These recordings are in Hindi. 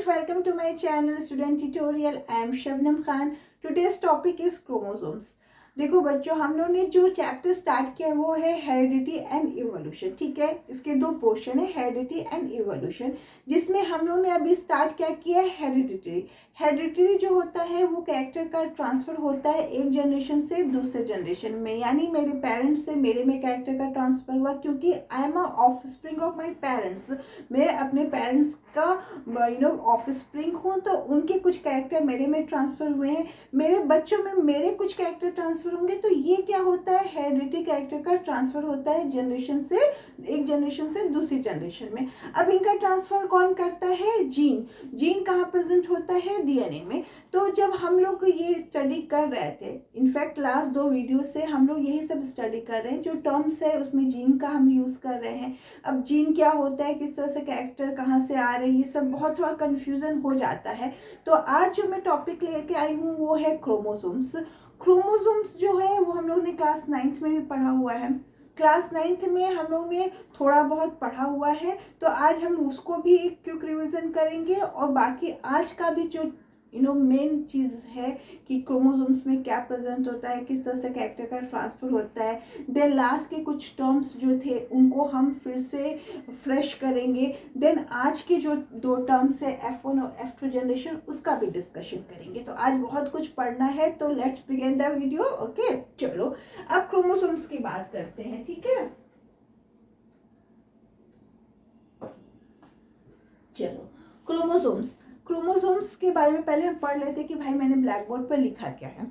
welcome to my channel Student Tutorial. I am Shabnam Khan. Today's topic is chromosomes. देखो बच्चों, हम लोग ने जो चैप्टर स्टार्ट किया वो है हेरिडिटी एंड इवोल्यूशन. ठीक है, इसके दो पोर्शन है, हेरिडिटी एंड इवोल्यूशन, जिसमें हम लोग ने अभी स्टार्ट क्या किया है, हेरिडिटरी. हेरिडिटरी जो होता है वो कैरेक्टर का ट्रांसफर होता है एक जनरेशन से दूसरे जनरेशन में, यानी मेरे पेरेंट्स से मेरे में कैरेक्टर का ट्रांसफर हुआ, क्योंकि I am offspring of my parents. मैं अपने पेरेंट्स का ऑफस्प्रिंग हूँ, तो उनके कुछ कैरेक्टर मेरे में ट्रांसफर हुए हैं, मेरे बच्चों में मेरे कुछ कैरेक्टर ट्रांसफर होंगे. तो ये क्या होता है, हेरिडिटरी कैरेक्टर का ट्रांसफर होता है जनरेशन से एक जनरेशन से दूसरी जनरेशन में. अब इनका ट्रांसफर कौन करता है, जीन कहाँ प्रेजेंट होता है, डीएनए में. तो जब हम लोग ये स्टडी कर रहे थे, इनफैक्ट लास्ट दो वीडियो से हम लोग यही सब स्टडी कर रहे हैं, जो टर्म्स है उसमें जीन का हम यूज़ कर रहे हैं. अब जीन क्या होता है, किस तरह से कैरेक्टर कहाँ से आ रहे हैं, ये सब बहुत थोड़ा कन्फ्यूज़न हो जाता है. तो आज जो मैं टॉपिक लेके आई हूँ वो है क्रोमोसोम्स. क्रोमोसोम्स जो है वो हम लोग ने क्लास 9th में भी पढ़ा हुआ है. क्लास 9th में हम लोग ने थोड़ा बहुत पढ़ा हुआ है, तो आज हम उसको भी एक क्विक रिवीजन करेंगे. और बाकी आज का भी जो मेन चीज़ है कि क्रोमोसोम्स में क्या प्रेजेंट होता है, किस तरह से कैरेक्टर का ट्रांसफर होता है. देन लास्ट के कुछ टर्म्स जो थे उनको हम फिर से फ्रेश करेंगे. देन आज के जो दो टर्म्स है F1 और F2 जनरेशन, उसका भी डिस्कशन करेंगे. तो आज बहुत कुछ पढ़ना है, तो let's begin the video. Okay, चलो अब क्रोमोसोम्स की बात करते हैं. ठीक है, चलो क्रोमोसोम्स के बारे में पहले हम पढ़ लेते कि भाई मैंने ब्लैक बोर्ड पर लिखा क्या है.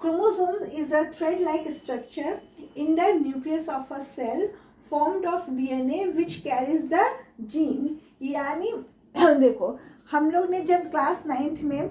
Chromosome is a thread like structure in the nucleus of a cell formed of DNA which carries the gene. यानी देखो, हम लोग ने जब क्लास 9th में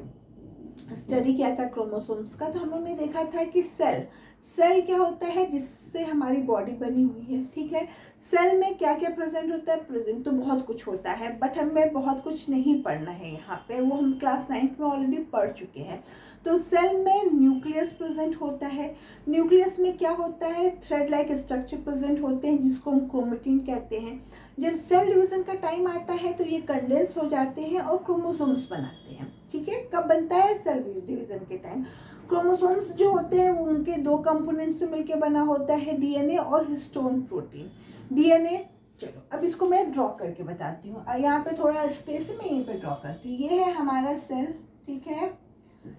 स्टडी किया था क्रोमोसोम्स का, तो हम लोग ने देखा था कि सेल क्या होता है, जिससे हमारी बॉडी बनी हुई है. ठीक है, सेल में क्या क्या प्रेजेंट होता है, प्रेजेंट तो बहुत कुछ होता है, बट हमें बहुत कुछ नहीं पढ़ना है यहाँ पे, वो हम क्लास 9th में ऑलरेडी पढ़ चुके हैं. तो सेल में न्यूक्लियस प्रेजेंट होता है. न्यूक्लियस में क्या होता है, थ्रेड लाइक स्ट्रक्चर प्रेजेंट होते हैं, जिसको हम क्रोमेटिन कहते हैं. जब सेल डिवीजन का टाइम आता है तो ये कंडेंस हो जाते हैं और क्रोमोसोम्स बनाते हैं. ठीक है, कब बनता है, सेल डिवीजन के टाइम. क्रोमोसोम्स जो होते हैं वो उनके दो कंपोनेंट से मिलकर बना होता है, डीएनए और हिस्टोन प्रोटीन. डीएनए, चलो अब इसको मैं ड्रॉ करके बताती हूँ. यहाँ पे थोड़ा स्पेस है, मैं यहीं पे ड्रॉ करती हूँ. ये है हमारा सेल. ठीक है,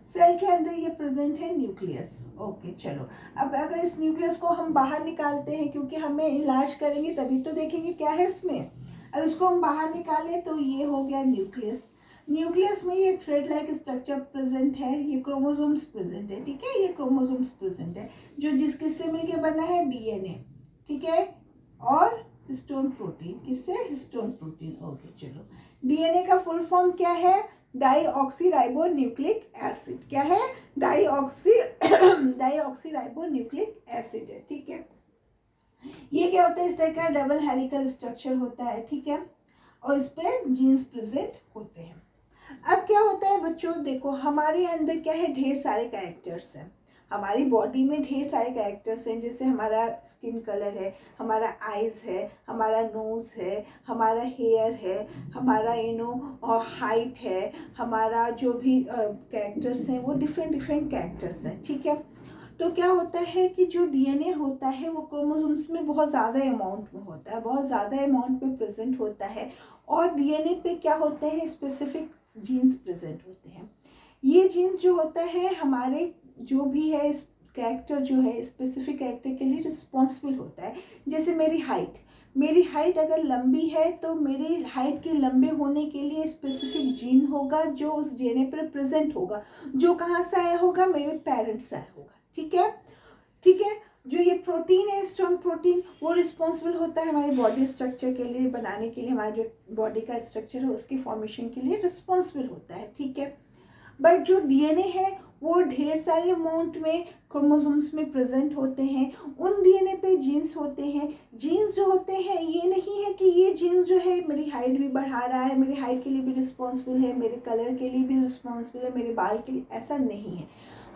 सेल के अंदर ये प्रेजेंट है न्यूक्लियस. ओके, चलो अब अगर इस न्यूक्लियस को हम बाहर निकालते हैं, क्योंकि हमें इलाज करेंगे तभी तो देखेंगे क्या है इसमें. अब इसको हम बाहर निकालें तो ये हो गया न्यूक्लियस. न्यूक्लियस में ये थ्रेड लाइक स्ट्रक्चर प्रेजेंट है, ये क्रोमोसोम्स प्रेजेंट है. ठीक है, ये क्रोमोसोम्स प्रेजेंट है, जो किससे मिलके बना है, डीएनए. ठीक है, और हिस्टोन प्रोटीन, किससे, हिस्टोन प्रोटीन. ओके, चलो डीएनए का फुल फॉर्म क्या है, डाईऑक्सीराइबो न्यूक्लिक एसिड. क्या है, डाईऑक्सीराइबो न्यूक्लिक एसिड है. ठीक है, ये क्या होता है, इस तरह का डबल हेलिकल स्ट्रक्चर होता है. ठीक है, और इस पे जीन्स प्रेजेंट होते हैं. अब क्या होता है बच्चों, देखो हमारे अंदर क्या है, ढेर सारे कैरेक्टर्स हैं. हमारी बॉडी में ढेर सारे कैरेक्टर्स हैं, जैसे हमारा स्किन कलर है, हमारा आइज़ है, हमारा नोज़ है, हमारा हेयर है, हमारा और हाइट है, हमारा जो भी कैरेक्टर्स हैं वो डिफरेंट कैरेक्टर्स हैं. ठीक है, तो क्या होता है कि जो डीएनए होता है वो क्रोमोसोम्स में बहुत ज़्यादा अमाउंट में होता है, बहुत ज़्यादा अमाउंट में प्रेजेंट होता है. और डीएनए पे क्या होते हैं, स्पेसिफिक जीन्स प्रेजेंट होते हैं. ये जीन्स जो होता है हमारे जो भी है कैरेक्टर जो है, स्पेसिफिक कैरेक्टर के लिए रिस्पॉन्सिबल होता है. जैसे मेरी हाइट अगर लंबी है, तो मेरी हाइट के लंबे होने के लिए स्पेसिफिक जीन होगा जो उस डीएनए पर प्रेजेंट होगा, जो कहाँ से आया होगा, मेरे पेरेंट्स से आया होगा. ठीक है, जो ये प्रोटीन है, हिस्टोन प्रोटीन, वो रिस्पॉन्सिबल होता है हमारी बॉडी स्ट्रक्चर के लिए, बनाने के लिए, हमारा जो बॉडी का स्ट्रक्चर है उसकी फॉर्मेशन के लिए रिस्पॉन्सिबल होता है. ठीक है, बट जो डीएनए है वो ढेर सारे अमाउंट में क्रोमोसोम्स में प्रेजेंट होते हैं. उन डीएनए पे जीन्स होते हैं. जीन्स जो होते हैं, ये नहीं है कि ये जीन्स जो है मेरी हाइट भी बढ़ा रहा है, मेरी हाइट के लिए भी रिस्पॉन्सिबल है, मेरे कलर के लिए भी रिस्पॉन्सिबल है, मेरे बाल के लिए, ऐसा नहीं है.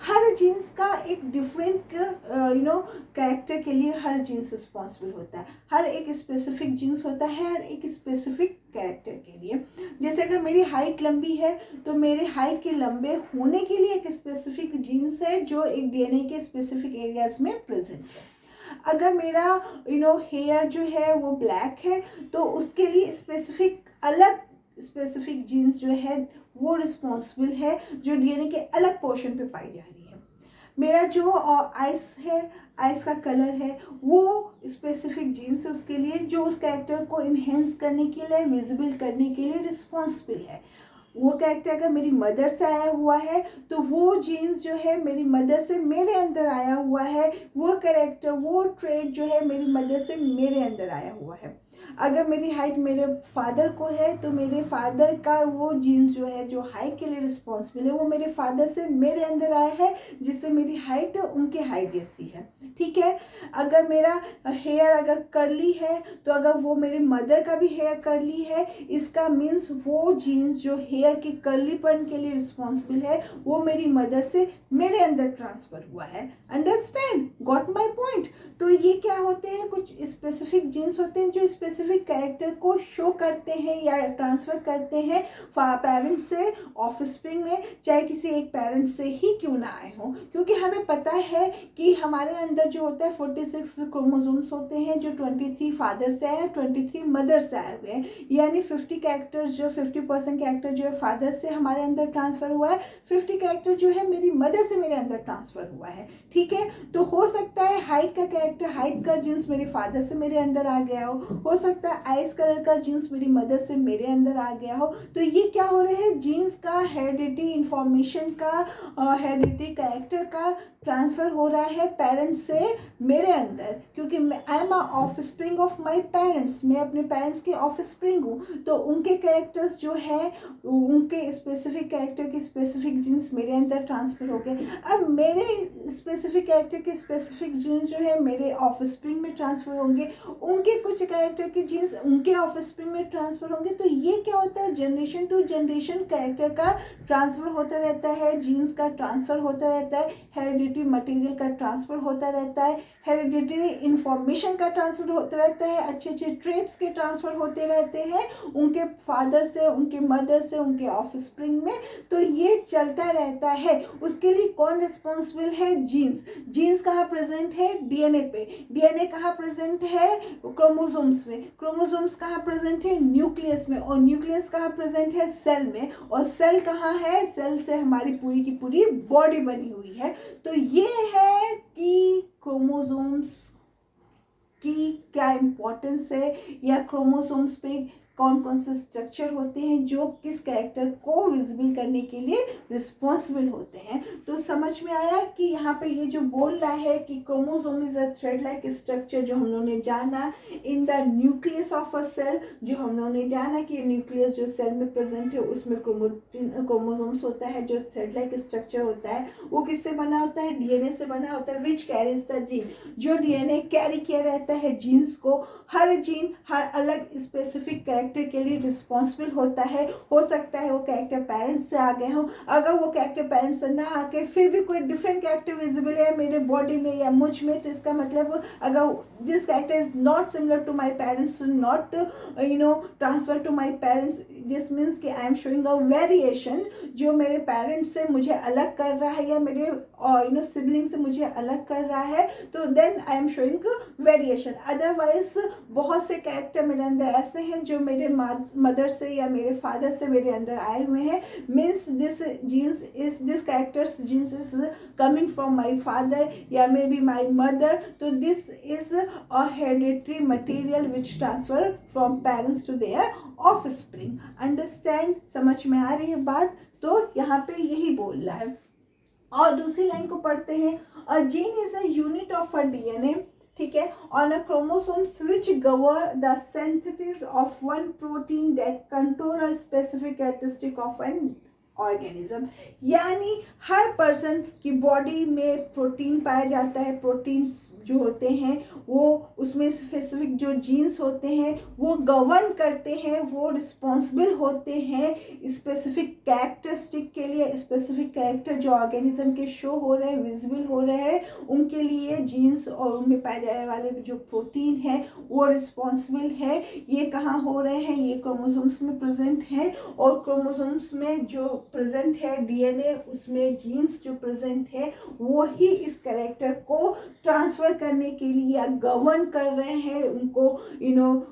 हर जीन्स का एक डिफरेंट कैरेक्टर के लिए हर जीन्स रिस्पॉन्सिबल होता है, हर एक स्पेसिफिक जीन्स होता है हर एक स्पेसिफिक कैरेक्टर के लिए। जैसे अगर मेरी हाइट लंबी है तो मेरे हाइट के लंबे होने के लिए एक स्पेसिफिक जीन्स है जो एक डीएनए के स्पेसिफिक एरियाज में प्रेजेंट है। अगर मेरा हेयर जो है वो ब्लैक है तो उसके लिए स्पेसिफिक जीन्स जो है वो रिस्पॉन्सिबल है जो डीएनए के अलग पोर्शन पे पाई जा रही है। मेरा जो आइस है, आइस का कलर है, वो स्पेसिफिक जीन्स है उसके लिए जो उस कैरेक्टर को इन्हेंस करने के लिए, विजिबल करने के लिए रिस्पॉन्सिबल है। वो कैरेक्टर अगर मेरी मदर से आया हुआ है तो वो जीन्स जो है मेरी मदर से मेरे अंदर आया हुआ है, वो कैरेक्टर वो ट्रेड जो है मेरी मदर से मेरे अंदर आया हुआ है। अगर मेरी हाइट मेरे फादर को है तो मेरे फादर का वो जीन्स जो है जो हाइट के लिए रिस्पॉन्सिबल है वो मेरे फादर से मेरे अंदर आया है, जिससे मेरी हाइट उनके हाइट जैसी है। ठीक है। अगर मेरा हेयर अगर कर्ली है तो अगर वो मेरे मदर का भी हेयर कर्ली है, इसका मीन्स वो जीन्स जो हेयर के कर्लीपन के लिए रिस्पॉन्सिबल है वो मेरी मदर से मेरे अंदर ट्रांसफर हुआ है। Understand, got my point. तो ये क्या होते हैं, कुछ स्पेसिफिक जीन्स होते हैं जो स्पेसिफिक कैरेक्टर को शो करते हैं या ट्रांसफर करते हैं पेरेंट से ऑफस्प्रिंग में, चाहे किसी एक पेरेंट से ही क्यों ना आए हों। क्योंकि हमें पता है कि हमारे अंदर जो होता है 46 क्रोमोसोम्स होते हैं जो 23 फादर से आए हैं, 23 मदर से आए हुए हैं, यानी 50 कैरेक्टर्स जो 50% कैरेक्टर जो है फादर से हमारे अंदर ट्रांसफर हुआ है, 50 कैरेक्टर जो है मेरी मदर से मेरे अंदर ट्रांसफर हुआ है। ठीक है। तो हो सकता है हाइट का कैरेक्टर, हाइट का जीन्स मेरे फादर से मेरे अंदर आ गया हो सकता है आइस कलर का जीन्स मेरी मदर से मेरे अंदर आ गया हो। तो ये क्या हो रहा है, जीन्स का हेरिडिटी इंफॉर्मेशन का हेरिडिटी कैरेक्टर का ट्रांसफर हो रहा है पेरेंट्स से मेरे अंदर, क्योंकि I am of spring of my parents, मैं अपने पेरेंट्स के ऑफ स्प्रिंग हूँ। तो उनके कैरेक्टर्स जो है उनके स्पेसिफिक कैरेक्टर के स्पेसिफिक जीन्स मेरे अंदर ट्रांसफर हो गए। अब मेरे स्पेसिफिक कैरेक्टर के स्पेसिफिक जीन्स जो है मेरे ऑफ स्प्रिंग में ट्रांसफर होंगे, उनके कुछ कैरेक्टर के जीन्स उनके ऑफ स्प्रिंग में ट्रांसफर होंगे। तो ये क्या होता है, जनरेशन टू जनरेशन कैरेक्टर का ट्रांसफर होता रहता है, जीन्स का ट्रांसफर होता रहता है, हेरिडिटी मटेरियल का ट्रांसफर होता रहता है, हेरिडिटरी इंफॉर्मेशन का ट्रांसफर होता रहता है, अच्छे अच्छे ट्रेट्स के ट्रांसफर होते रहते हैं उनके फादर से, उनके मदर से, उनके ऑफ स्प्रिंग में। तो ये चलता रहता है। उसके लिए कौन रिस्पॉन्सिबल है, जीन्स। जीन्स कहाँ प्रेजेंट है, डीएनए पे। डीएनए कहाँ प्रेजेंट है, क्रोमोसोम्स में। क्रोमोसोम्स कहाँ प्रेजेंट है, न्यूक्लियस में। और न्यूक्लियस कहाँ प्रेजेंट है, सेल में। और सेल कहाँ है, सेल से हमारी पूरी की पूरी बॉडी बनी हुई है। तो ये है कि क्रोमोसोम्स की क्या इम्पोर्टेंस है, या क्रोमोसोम्स पे कौन कौन से स्ट्रक्चर होते हैं जो किस कैरेक्टर को विजिबल करने के लिए रिस्पॉन्सिबल होते हैं। तो समझ में आया कि यहाँ पे ये जो बोल रहा है कि chromosome is a thread like structure, जो हम लोगों ने जाना in the nucleus of a cell, जो हम लोगों ने जाना कि न्यूक्लियस जो सेल में प्रेजेंट है उसमें क्रोमोसोम्स होता है, जो थ्रेड लाइक स्ट्रक्चर होता है वो किससे बना होता है, डीएनए से बना होता है, विच कैरीज द जीन, जो डीएनए कैरी किया रहता है जीन्स को। हर जीन हर अलग स्पेसिफिक कैरेक्टर के लिए रिस्पॉन्सिबल होता है। हो सकता है वो कैरेक्टर पेरेंट्स से आ गए हो, अगर वो कैरेक्टर पेरेंट्स से ना आके फिर भी कोई डिफरेंट कैरेक्टर विजिबल है मेरे बॉडी में या मुझ में, तो इसका मतलब अगर this character is not similar to my parents, not transfer to my parents, this means कि I am showing a variation जो मेरे पेरेंट्स से मुझे अलग कर रहा है या मेरे सिबलिंग से मुझे अलग कर रहा है, तो then I am showing variation. Otherwise बहुत से कैरेक्टर मेरे अंदर ऐसे हैं जो मेरे मदर से या मेरे फादर से मेरे अंदर आए हुए हैं, means this genes is this characters genes is coming from my father या मे बी माई मदर। तो this is a hereditary material which transfer from parents to their offspring. Understand, समझ में आ रही है बात। तो यहाँ पे यही बोल रहा है। और दूसरी लाइन को पढ़ते हैं, a gene is a unit of a DNA, ठीक है, on a chromosomes which govern the synthesis of one protein that control a specific characteristic of an organism. यानी हर पर्सन की बॉडी में प्रोटीन पाया जाता है। प्रोटीन्स जो होते हैं वो उसमें स्पेसिफिक जो जीन्स होते हैं वो गवर्न करते हैं, वो रिस्पॉन्सिबल होते हैं स्पेसिफिक कैरेक्टरिस्टिक के लिए। स्पेसिफिक कैरेक्टर जो ऑर्गेनिज्म के शो हो रहे हैं, विजिबल हो रहे हैं, उनके लिए जीन्स और उनमें पाए जाने वाले जो प्रोटीन है वो रिस्पॉन्सिबल है। ये कहाँ हो रहे हैं, ये क्रोमोसोम्स में प्रेजेंट हैं, और क्रोमोसोम्स में जो प्रेजेंट है डीएनए, उसमें जीन्स जो प्रेजेंट है वो ही इस कैरेक्टर को ट्रांसफर करने के लिए या गवर्न कर रहे हैं, उनको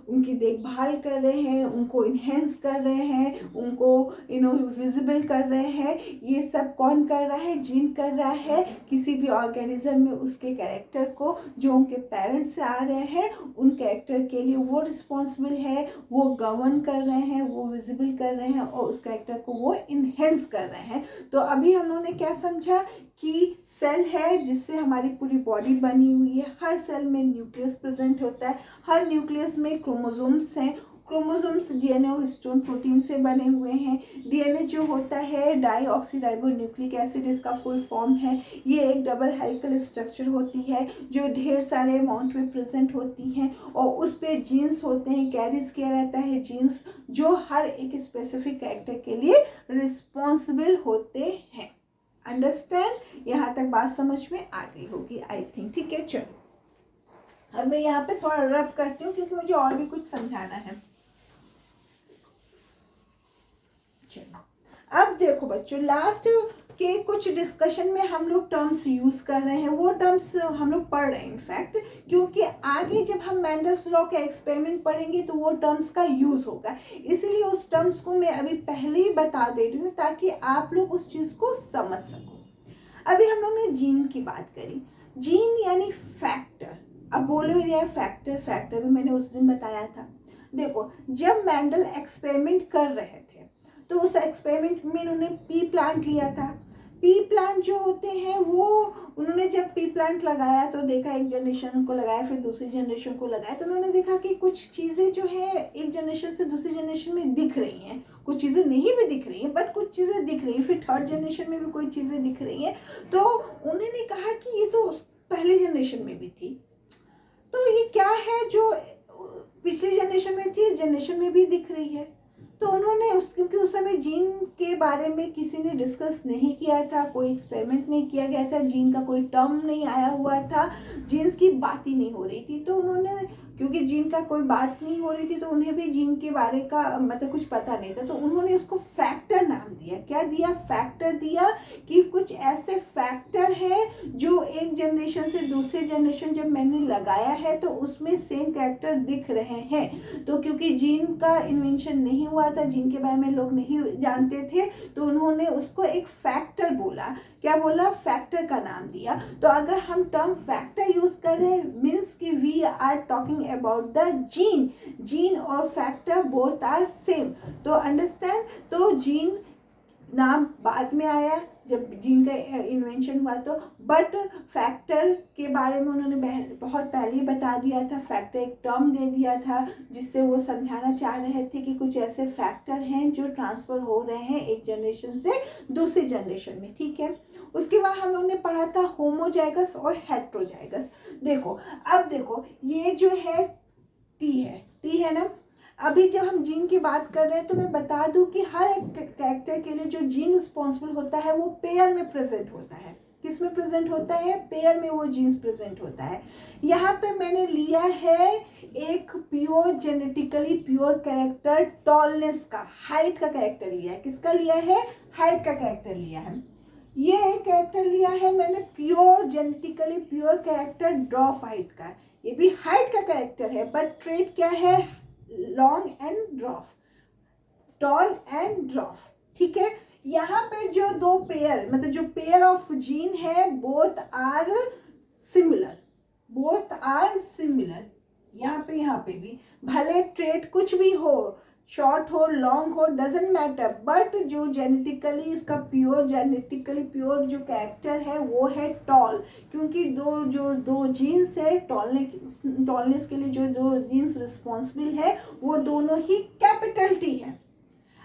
उनकी देखभाल कर रहे हैं, उनको इन्हेंस कर रहे हैं, उनको विजिबल कर रहे हैं। ये सब कौन कर रहा है? जीन कर रहा है। किसी भी ऑर्गेनिज्म में उसके कैरेक्टर को जो उनके पेरेंट्स से आ रहे हैं उन कैरेक्टर के लिए वो रिस्पॉन्सिबल है, वो गवर्न कर रहे हैं, वो विजिबल कर रहे हैं और उस कैरेक्टर को वो इन्हेंस कर रहे हैं। तो अभी हम लोगों ने क्या समझा कि सेल है जिससे हमारी पूरी बॉडी बनी हुई है। हर सेल में न्यूक्लियस प्रेजेंट होता है, हर न्यूक्लियस में क्रोमोसोम्स हैं। क्रोमोसोम्स डीएनए और हिस्टोन प्रोटीन से बने हुए हैं। डीएनए जो होता है डाईऑक्सीराइबोन्यूक्लिक एसिड, इसका फुल फॉर्म है। ये एक डबल हेलिकल स्ट्रक्चर होती है जो ढेर सारे अमाउंट में प्रेजेंट होती हैं, और उस पर जीन्स होते हैं, कैरीज किया रहता है जीन्स, जो हर एक स्पेसिफिक कैरेक्टर के लिए रिस्पॉन्सिबल होते हैं। अंडरस्टैंड? यहाँ तक बात समझ में आ गई होगी आई थिंक। ठीक है, चलो अब मैं यहाँ पे थोड़ा रब करती हूँ क्योंकि मुझे और भी कुछ समझाना है। चलो अब देखो बच्चों, लास्ट के कुछ डिस्कशन में हम लोग टर्म्स यूज कर रहे हैं, वो टर्म्स हम लोग पढ़ रहे हैं इनफैक्ट, क्योंकि आगे जब हम मेंडल्स लॉ का एक्सपेरिमेंट पढ़ेंगे तो वो टर्म्स का यूज होगा। इसीलिए उस टर्म्स को मैं अभी पहले ही बता दे रही हूँ ताकि आप लोग उस चीज को समझ सको। अभी हम लोग ने जीन की बात करी। जीन यानी फैक्टर। अब बोलो यार फैक्टर भी मैंने उस दिन बताया था। देखो, जब मेंडल एक्सपेरिमेंट कर रहे थे तो उस एक्सपेरिमेंट में उन्होंने पी प्लांट लिया था। पी प्लांट जो होते हैं वो उन्होंने जब पी प्लांट लगाया तो देखा, एक जनरेशन को लगाया, फिर दूसरी जनरेशन को लगाया, तो उन्होंने देखा कि कुछ चीज़ें जो है एक जनरेशन से दूसरी जनरेशन में दिख रही हैं, कुछ चीज़ें नहीं भी दिख रही हैं बट कुछ चीज़ें दिख रही हैं, फिर थर्ड जनरेशन में भी कोई चीज़ें दिख रही हैं। तो उन्होंने कहा कि ये तो पहले जनरेशन में भी थी, तो ये क्या है जो पिछली जनरेशन में थी, जनरेशन में भी दिख रही है। तो उन्होंने क्योंकि उस समय जीन के बारे में किसी ने डिस्कस नहीं किया था, कोई एक्सपेरिमेंट नहीं किया गया था, जीन का कोई टर्म नहीं आया हुआ था, जीन्स की बात ही नहीं हो रही थी, तो उन्होंने, क्योंकि जीन का कोई बात नहीं हो रही थी तो उन्हें भी जीन के बारे का मतलब कुछ पता नहीं था, तो उन्होंने उसको फैक्टर नाम दिया। क्या दिया? फैक्टर दिया, कि कुछ ऐसे फैक्टर हैं जो एक जनरेशन से दूसरे जनरेशन जब मैंने लगाया है तो उसमें सेम कैरेक्टर दिख रहे हैं। तो क्योंकि जीन का इन्वेंशन नहीं हुआ था, जीन के बारे में लोग नहीं जानते थे, तो उन्होंने उसको एक फैक्टर बोला। क्या बोला? फैक्टर का नाम दिया। तो अगर हम टर्म फैक्टर यूज कर रहे हैं मीन्स कि we are talking about the gene. Gene और फैक्टर बोथ आर सेम। तो अंडरस्टैंड? तो जीन नाम बाद में आया जब जीन का इन्वेंशन हुआ, तो बट फैक्टर के बारे में उन्होंने बहुत पहले ही बता दिया था। फैक्टर एक टर्म दे दिया था जिससे वो समझाना चाह रहे थे कि कुछ ऐसे फैक्टर हैं जो ट्रांसफर हो रहे हैं एक जनरेशन से दूसरी जनरेशन में। ठीक है, उसके बाद हम लोगों ने पढ़ा था होमोजाइगस और हेट्रोजाइगस। देखो, अब देखो ये जो है टी है ना। अभी जब हम जीन की बात कर रहे हैं तो मैं बता दूं कि हर एक कैरेक्टर के लिए जो जीन रिस्पॉन्सिबल होता है वो पेयर में प्रेजेंट होता है। किस में प्रेजेंट होता है? पेयर में वो जीन्स प्रेजेंट होता है। यहाँ पे मैंने लिया है एक pure genetically pure character, tallness का, हाइट का कैरेक्टर लिया है। किसका लिया है? हाइट का कैरेक्टर लिया है। ये कैरेक्टर लिया है मैंने pure genetically pure character ड्रॉफ height का। ये भी हाइट का कैरेक्टर है बट ट्रेट क्या है? Long and dwarf, tall and dwarf. ठीक है, यहाँ पे जो दो पेयर मतलब जो पेयर ऑफ जीन है both are similar, both are similar. यहाँ पे भी भले ट्रेट कुछ भी हो, शॉर्ट हो लॉन्ग हो, डजेंट मैटर, बट जो जेनेटिकली इसका प्योर जेनेटिकली प्योर जो कैरेक्टर है वो है टॉल, क्योंकि दो जीन्स है टॉलनेस के लिए जो दो जीन्स रिस्पॉन्सिबल है वो दोनों ही कैपिटल टी है।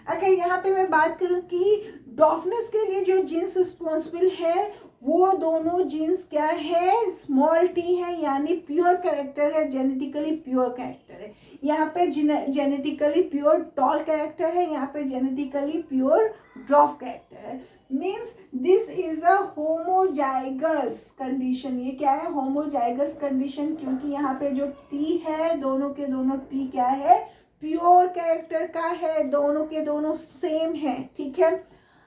अगर यहाँ पे मैं बात करूँ कि डॉफनेस के लिए जो जीन्स रिस्पॉन्सिबल है वो दोनों जीन्स क्या है, स्मॉल टी है, यानी प्योर कैरेक्टर है, जेनेटिकली प्योर कैरेक्टर है। यहाँ पे जेनेटिकली प्योर टॉल कैरेक्टर है, यहाँ पे जेनेटिकली प्योर ड्वार्फ कैरेक्टर है। Means this is a homozygous condition. ये क्या है, होमोजाइगस कंडीशन, क्योंकि यहाँ पे जो टी है दोनों के दोनों टी क्या है, प्योर कैरेक्टर का है, दोनों के दोनों सेम है। ठीक है,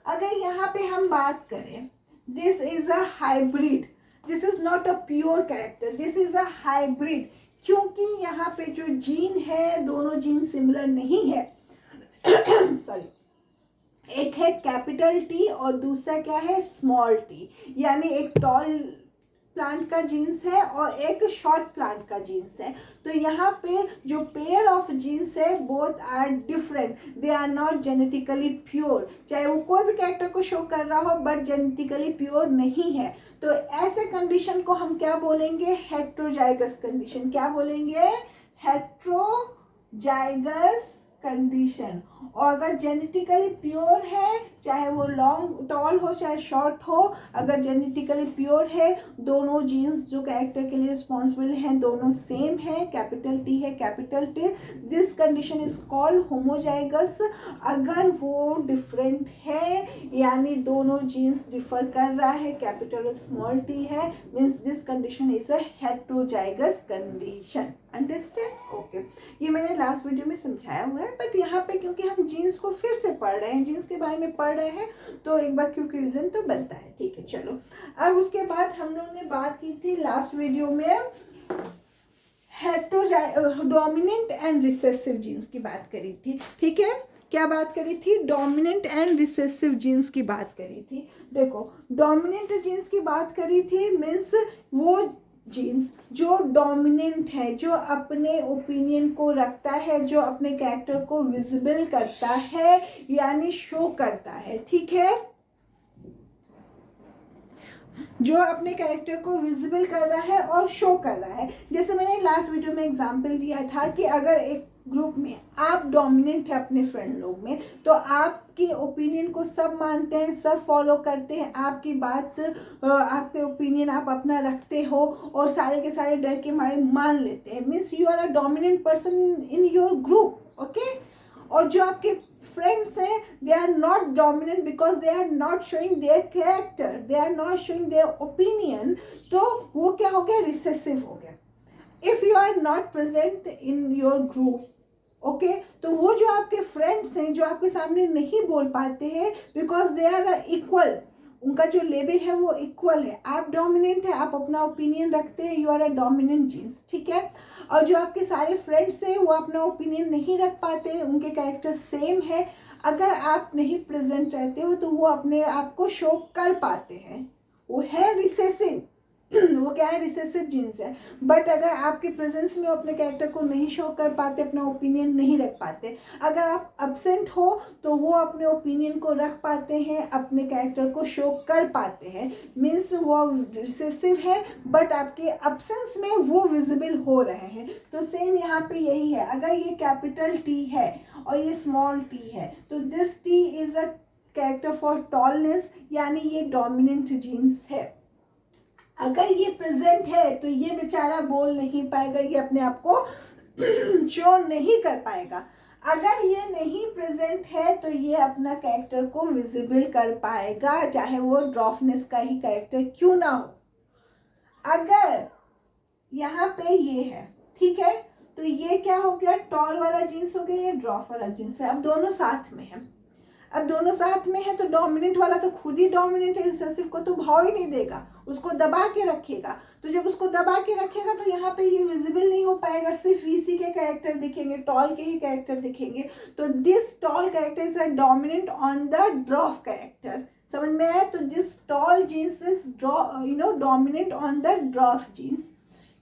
अगर यहाँ पे हम बात करें this is a hybrid, this is not a pure character, this is a hybrid, क्योंकि यहाँ पे जो जीन है दोनों जीन सिमिलर नहीं है। सॉरी, एक है कैपिटल टी और दूसरा क्या है, स्मॉल टी, यानी एक टॉल प्लांट का जीन्स है और एक शॉर्ट प्लांट का जीन्स है। तो यहाँ पे जो पेयर ऑफ जीन्स है both are different, they are not genetically pure. चाहे वो कोई भी कैरेक्टर को शो कर रहा हो बट जेनेटिकली प्योर नहीं है। तो ऐसे कंडीशन को हम क्या बोलेंगे, हेट्रोजाइगस कंडीशन। क्या बोलेंगे, हेट्रोजाइगस कंडीशन। और अगर जेनेटिकली प्योर है, चाहे वो लॉन्ग टॉल हो चाहे शॉर्ट हो, अगर जेनेटिकली प्योर है, दोनों जीन्स जो कैरेक्टर के लिए रिस्पॉन्सिबल हैं दोनों सेम है, कैपिटल टी है capital T, this condition is called homozygous. अगर वो डिफरेंट है, यानी दोनों जीन्स डिफर कर रहा है, कैपिटल और स्मॉल टी है, means this condition is a heterozygous condition. Understand? Okay, ये मैंने लास्ट वीडियो में समझाया हुआ है, बट यहाँ पे क्योंकि हम जीन्स को फिर से पढ़ रहे हैं, जीन्स के बारे में पढ़ रहे हैं, तो एक बार क्योंकि रीजन तो बनता है। ठीक है, चलो अब उसके बाद हम लोग ने बात की थी लास्ट वीडियो में डोमिनेंट एंड रिसेसिव जीन्स की बात करी थी। ठीक है, क्या बात करी थी, डोमिनेंट एंड रिसेसिव जीन्स की बात करी थी। देखो, डोमिनेंट जीन्स की बात करी थी मीन्स वो जीन्स जो डोमिनेंट है, जो अपने ओपिनियन को रखता है, जो अपने कैरेक्टर को विजिबल करता है, यानी शो करता है। ठीक है, जो अपने कैरेक्टर को विजिबल कर रहा है और शो कर रहा है। जैसे मैंने लास्ट वीडियो में एग्जांपल दिया था कि अगर एक ग्रुप में आप डोमिनेंट है अपने फ्रेंड लोग में, तो आपके ओपिनियन को सब मानते हैं, सब फॉलो करते हैं, आपकी बात आपके ओपिनियन आप अपना रखते हो और सारे के सारे डर के मारे मान लेते हैं। Means you are a dominant person in your group. Okay, और जो आपके फ्रेंड्स हैं they are not dominant because they are not showing their character, they are not showing their opinion, तो वो क्या हो गया, रिसेसिव हो गया। If you are not present in your group, okay, तो वो जो आपके फ्रेंड्स हैं जो आपके सामने नहीं बोल पाते हैं बिकॉज दे आर इक्वल, उनका जो लेवल है वो इक्वल है। आप डोमिनेंट है, आप अपना ओपिनियन रखते हैं, you are a dominant genes. ठीक है, और जो आपके सारे फ्रेंड्स हैं वो अपना ओपिनियन नहीं रख पाते हैं, उनके कैरेक्टर सेम है, अगर आप नहीं प्रेजेंट रहते हो तो वो अपने आप को शो कर पाते हैं, वो है रिसेसिव। वो क्या है, रिसेसिव जीन्स है। बट अगर आपके प्रेजेंस में वो अपने कैरेक्टर को नहीं शो कर पाते, अपना ओपिनियन नहीं रख पाते, अगर आप अब्सेंट हो तो वो अपने ओपिनियन को रख पाते हैं, अपने कैरेक्टर को शो कर पाते हैं, मीन्स वो रिसेसिव है, बट आपके अब्सेंस में वो विजिबल हो रहे हैं। तो सेम यहाँ पे यही है, अगर ये कैपिटल टी है और ये स्मॉल टी है, तो this T is a character for tallness, यानी ये डोमिनेंट जीन्स है। अगर ये प्रेजेंट है तो ये बेचारा बोल नहीं पाएगा, ये अपने आप को शो नहीं कर पाएगा। अगर ये नहीं प्रेजेंट है तो ये अपना कैरेक्टर को विजिबल कर पाएगा, चाहे वो ड्वार्फनेस का ही कैरेक्टर क्यों ना हो। अगर यहाँ पे ये है, ठीक है, तो ये क्या हो गया, टॉल वाला जीन्स हो गया, ये ड्वार्फ वाला जीन्स है। अब दोनों साथ में है, अब दोनों साथ में है तो डोमिनेंट वाला तो खुद ही डोमिनेंट है, रिसेसिव को तो भाव ही नहीं देगा, उसको दबा के रखेगा। तो जब उसको दबा के रखेगा तो यहाँ पे ये विजिबल नहीं हो पाएगा, सिर्फ इसी के कैरेक्टर दिखेंगे, टॉल के ही कैरेक्टर दिखेंगे। तो this tall character is a dominant on the dwarf character. समझ में आया? तो this tall genes is dominant on the dwarf genes,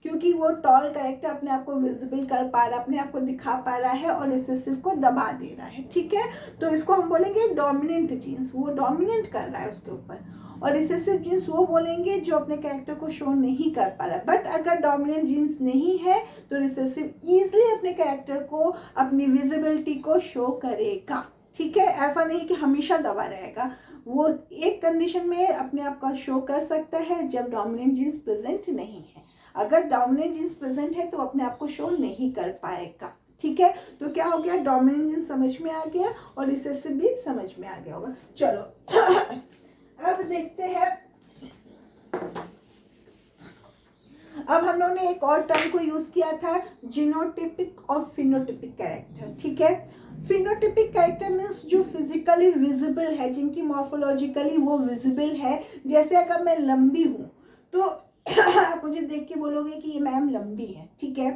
क्योंकि वो टॉल कैरेक्टर अपने आप को विजिबल कर पा रहा है, अपने आप को दिखा पा रहा है और रिसेसिव को दबा दे रहा है। ठीक है, तो इसको हम बोलेंगे डोमिनेंट जीन्स, वो डोमिनेंट कर रहा है उसके ऊपर। और रिसेसिव जीन्स वो बोलेंगे जो अपने कैरेक्टर को शो नहीं कर पा रहा है। बट अगर डोमिनेंट जीन्स नहीं है तो रिसेसिव ईजिली अपने कैरेक्टर को, अपनी विजिबिलिटी को शो करेगा। ठीक है, ऐसा नहीं कि हमेशा दबा रहेगा, वो एक कंडीशन में अपने आप का शो कर सकता है जब डोमिनेंट जीन्स प्रेजेंट नहीं है। अगर डोमिनेंट जीन्स प्रेजेंट है तो अपने आप को शो नहीं कर पाएगा। ठीक है, तो क्या हो गया, डोमिनेंट जीन्स समझ में आ गया और रिसेसिव भी समझ में आ गया होगा। चलो अब देखते हैं, अब हम लोग ने एक और टर्म को यूज किया था, जीनोटिपिक और फिनोटिपिक कैरेक्टर। ठीक है, फिनोटिपिक कैरेक्टर मीन्स जो फिजिकली विजिबल है, जिनकी मॉर्फोलॉजिकली वो विजिबल है। जैसे अगर मैं लंबी हूँ तो आप मुझे देख के बोलोगे कि ये मैम लंबी है। ठीक है,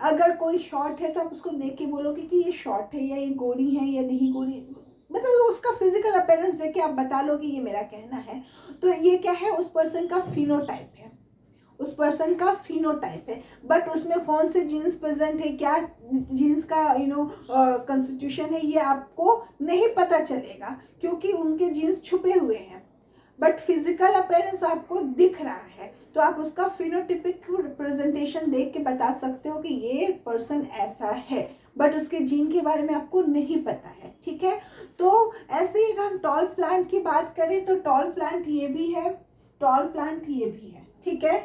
अगर कोई शॉर्ट है तो आप उसको देख के बोलोगे कि ये शॉर्ट है या ये गोरी है या नहीं गोरी, मतलब उसका फिजिकल अपीयरेंस देख के आप बता लो कि ये मेरा कहना है। तो ये क्या है, उस पर्सन का फिनोटाइप है, उस पर्सन का फिनोटाइप है। बट उसमें कौन से जीन्स प्रेजेंट है, क्या जीन्स का कॉन्स्टिट्यूशन है, ये आपको नहीं पता चलेगा क्योंकि उनके जीन्स छुपे हुए हैं। बट फिजिकल अपीयरेंस आपको दिख रहा है, तो आप उसका फिनोटिपिक रिप्रेजेंटेशन देख के बता सकते हो कि ये पर्सन ऐसा है, बट उसके जीन के बारे में आपको नहीं पता है। ठीक है, तो ऐसे ही अगर हम टॉल प्लांट की बात करें तो टॉल प्लांट ये भी है, टॉल प्लांट ये भी है। ठीक है,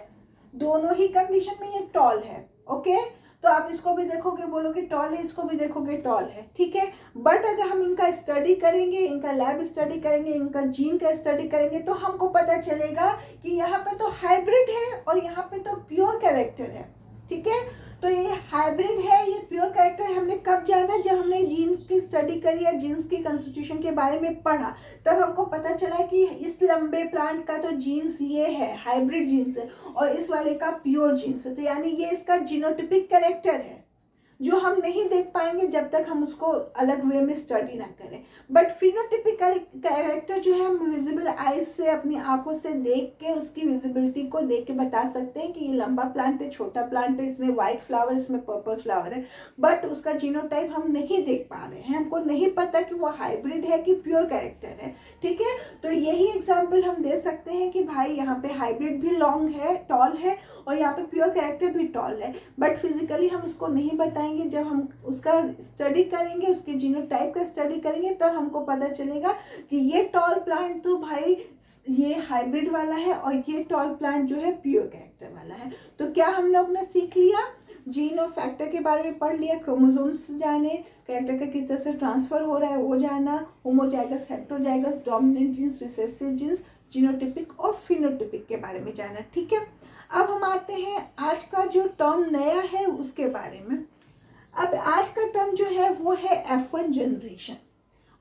दोनों ही कंडीशन में ये टॉल है। ओके, तो आप इसको भी देखोगे बोलोगे टॉल है, इसको भी देखोगे टॉल है। ठीक है, बट अगर हम इनका स्टडी करेंगे, इनका लैब स्टडी करेंगे, इनका जीन का स्टडी करेंगे तो हमको पता चलेगा कि यहाँ पे तो हाइब्रिड है और यहाँ पे तो प्योर कैरेक्टर है। ठीक है, तो ये हाइब्रिड है, ये प्योर कैरेक्टर हमने कब जाना, जब हमने जीन की स्टडी करी या जीन्स की कॉन्स्टिट्यूशन के बारे में पढ़ा, तब हमको पता चला कि इस लंबे प्लांट का तो जीन्स ये है, हाइब्रिड जीन्स है, और इस वाले का प्योर जीन्स है। तो यानी ये इसका जीनोटिपिक कैरेक्टर है जो हम नहीं देख पाएंगे जब तक हम उसको अलग वे में स्टडी ना करें। बट फिनोटिपिकल कैरेक्टर जो है हम विजिबल आइज से, अपनी आंखों से देख के उसकी विजिबिलिटी को देख के बता सकते हैं कि ये लंबा प्लांट है, छोटा प्लांट है, इसमें व्हाइट फ्लावर, इसमें पर्पल फ्लावर है। बट उसका जीनोटाइप हम नहीं देख पा रहे हैं, हमको नहीं पता कि वो हाइब्रिड है कि प्योर कैरेक्टर है। ठीक है, तो यही एग्जाम्पल हम दे सकते हैं कि भाई यहाँ पे हाइब्रिड भी लॉन्ग है, टॉल है, और यहाँ पे प्योर कैरेक्टर भी टॉल है। बट फिजिकली हम उसको नहीं बताएंगे, जब हम उसका स्टडी करेंगे, उसके जीनोटाइप का स्टडी करेंगे, तब हमको पता चलेगा कि ये टॉल प्लांट तो भाई ये हाइब्रिड वाला है और ये टॉल प्लांट जो है प्योर कैरेक्टर वाला है। तो क्या हम लोग ने सीख लिया, जीन और फैक्टर के बारे में पढ़ लिया, क्रोमोसोम्स जाने, कैरेक्टर का किस तरह से ट्रांसफर हो रहा है वो जाना, homozygous, heterozygous, dominant genes, recessive genes, genotypic और फिनोटिपिक के बारे में जाना। ठीक है, अब हम आते हैं आज का जो टर्म नया है उसके बारे में। अब आज का टर्म जो है वो है F1 जनरेशन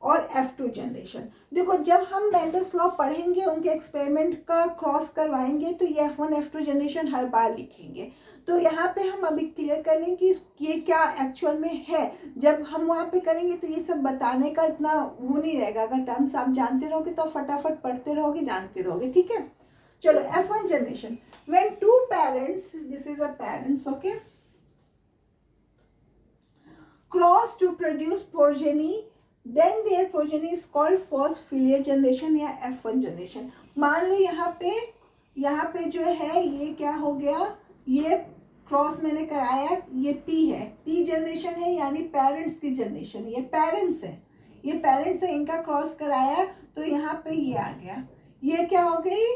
और F2 जनरेशन। देखो, जब हम मेंडल्स लॉ पढ़ेंगे, उनके एक्सपेरिमेंट का क्रॉस करवाएंगे, तो ये F1 F2 जनरेशन हर बार लिखेंगे। तो यहाँ पे हम अभी क्लियर कर लें कि ये क्या एक्चुअल में है। जब हम वहाँ पे करेंगे तो ये सब बताने का इतना वो नहीं रहेगा। अगर टर्म्स आप जानते रहोगे तो फटाफट पढ़ते रहोगे, जानते रहोगे। ठीक है, चलो F1 generation, when two parents, this is a parents, okay, cross to produce progeny, then their progeny is called first filial generation या F1 generation। मान लो यहाँ पे जो है ये क्या हो गया, ये क्रॉस मैंने कराया, ये P है, P जनरेशन है यानी पेरेंट्स की जनरेशन, ये पेरेंट्स है, ये पेरेंट्स है, इनका क्रॉस कराया तो यहाँ पे ये आ गया, ये क्या हो गई,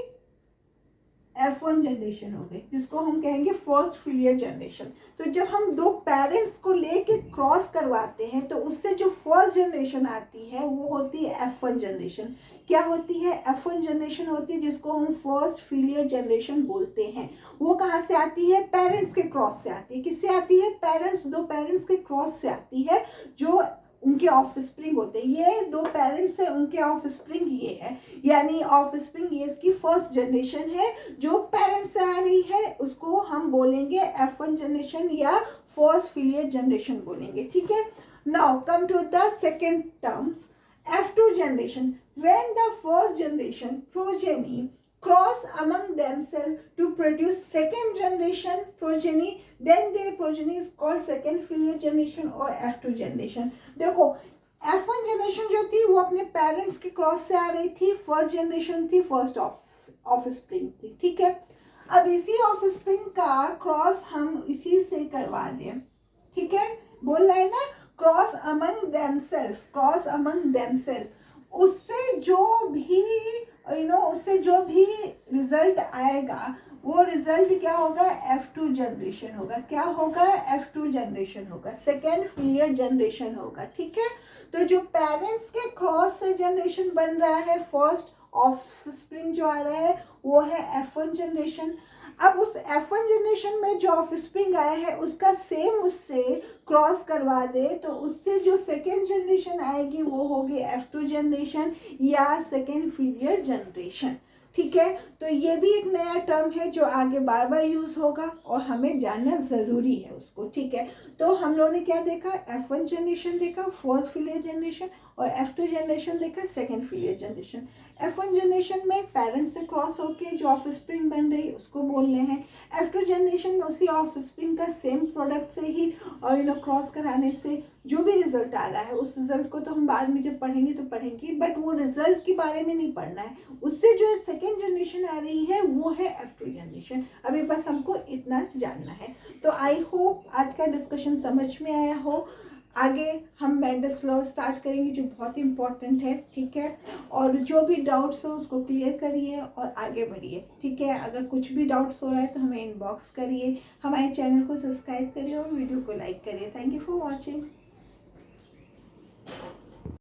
F1 जनरेशन हो गई, जिसको हम कहेंगे फर्स्ट फिलियल जनरेशन। तो जब हम दो पेरेंट्स को लेके क्रॉस करवाते हैं तो उससे जो फर्स्ट जनरेशन आती है वो होती है F1 जनरेशन। क्या होती है, F1 जनरेशन होती है, जिसको हम फर्स्ट फिलियल जनरेशन बोलते हैं। वो कहाँ से आती है, पेरेंट्स के क्रॉस से आती है। किससे आती है, पेरेंट्स, दो पेरेंट्स के क्रॉस से आती है, जो उनके ऑफस्प्रिंग होते हैं। ये दो पेरेंट्स हैं, उनके ऑफस्प्रिंग ये है, यानी ऑफस्प्रिंग ये इसकी फर्स्ट जनरेशन है जो पेरेंट्स से आ रही है, उसको हम बोलेंगे F1 जनरेशन या फर्स्ट फिलियल जनरेशन बोलेंगे। ठीक है, now come to the second terms, F2 generation, when the first generation progeny cross among themselves to produce second generation progeny, then their progeny is called second filial generation or F2 generation। देखो, F1 जनरेशन जो थी वो अपने पेरेंट्स के क्रॉस से आ रही थी, फर्स्ट जनरेशन थी फर्स्ट ऑफस्प्रिंग थी। ठीक है, अब इसी ऑफस्प्रिंग का क्रॉस हम इसी से करवा दें। ठीक है, बोल रहा है ना, cross among themself, cross among themself, उससे जो भी उससे जो भी रिजल्ट आएगा वो रिजल्ट क्या होगा, F2 जनरेशन होगा। क्या होगा, F2 जनरेशन होगा, सेकेंड फिलियर जनरेशन होगा। ठीक है, तो जो पेरेंट्स के क्रॉस से जनरेशन बन रहा है, फर्स्ट ऑफ स्प्रिंग जो आ रहा है वो है F1 जनरेशन। अब उस F1 जनरेशन में जो ऑफ स्प्रिंग आया है उसका सेम उससे क्रॉस करवा दे तो उससे जो सेकेंड जनरेशन आएगी वो होगी F2 जनरेशन या सेकेंड फिलियर जनरेशन। ठीक है, तो ये भी एक नया टर्म है जो आगे बार बार यूज होगा और हमें जानना ज़रूरी है उसको। ठीक है, तो हम लोगों ने क्या देखा, F1 जनरेशन देखा, फर्स्ट फिलियर जनरेशन, और F2 जनरेशन देखा, सेकेंड फिलियर जनरेशन। F1 जनरेशन में पेरेंट्स से क्रॉस होके जो ऑफ स्प्रिंग बन रही है उसको बोलने हैं। F2 जनरेशन में उसी ऑफ स्प्रिंग का सेम प्रोडक्ट से ही और क्रॉस कराने से जो भी रिजल्ट आ रहा है उस रिजल्ट को तो हम बाद में जब पढ़ेंगे तो पढ़ेंगे, बट वो रिजल्ट के बारे में नहीं पढ़ना है। उससे जो सेकेंड जनरेशन आ रही है वो है F2 जनरेशन। अभी बस हमको इतना जानना है। तो आई होप आज का डिस्कशन समझ में आया हो। आगे हम मेंडल्स लॉ स्टार्ट करेंगे जो बहुत इंपॉर्टेंट है। ठीक है, और जो भी डाउट्स हो उसको क्लियर करिए और आगे बढ़िए। ठीक है, अगर कुछ भी डाउट्स हो रहा है तो हमें इनबॉक्स करिए, हमारे चैनल को सब्सक्राइब करिए और वीडियो को लाइक करिए। Thank you for watching.